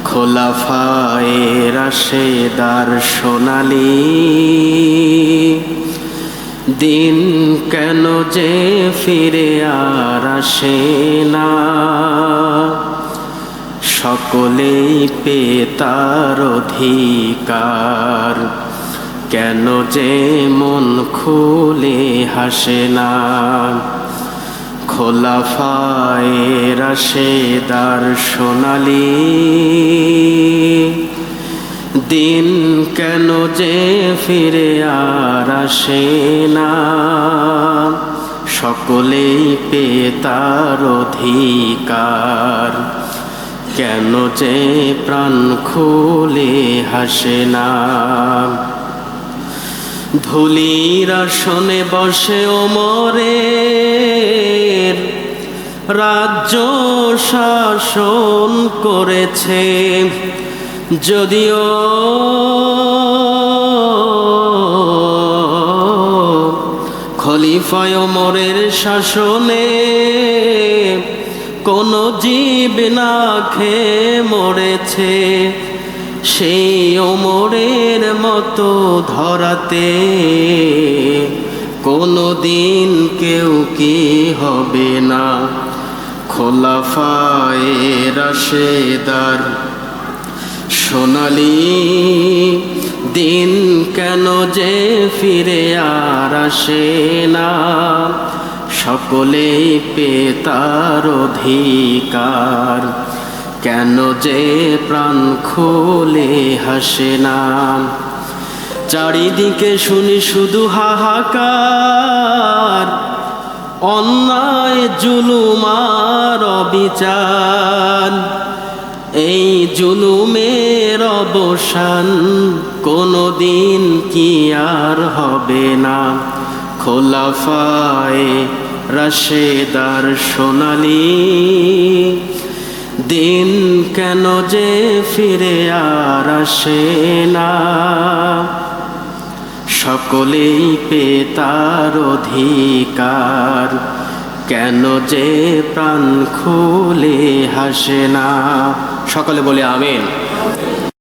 খোলাফায়ে রাশেদার সোনালী দিন কেন যে ফিরে আর আসে না, সকলেই পেয়ে তার অধিকার, কেন যে মন খুলে হাসে না। খোলাফায়ে রাশেদার সোনালী দিন কেন যে ফিরে আর আসে না, সকলেই পেয়ে তার অধিকার, কেন যে প্রাণ খুলে হাসে না। ধুলির আসনে বসে ওমরের রাজ্য শাসন করেছে, যদিও খলিফায়ে ওমরের শাসনে কোনো জীব না খেয়ে মরেছে, সেই ওমরের মতো ধরাতে কোনো দিন কেউ কি হবে না। খোলাফায়ে রাশেদার সোনালী দিন কেন যে ফিরে আর আসে না, সকলেই পেয়ে তার অধিকার, কেন যে প্রাণ খুলে হাসে না। চারিদিকে শুনি শুধু হাহাকার, অন্যায় জুলুম আর অবিচার, এই জুলুমের অবসান কোনো দিন কি আর হবে না। খোলাফায়ে রাশেদার সোনালী দিন কেন যে ফিরে আর আসে না, সকলেই পেয়ে তার অধিকার, কেন যে প্রাণ খুলে হাসে না। সকলে বলে আমিন।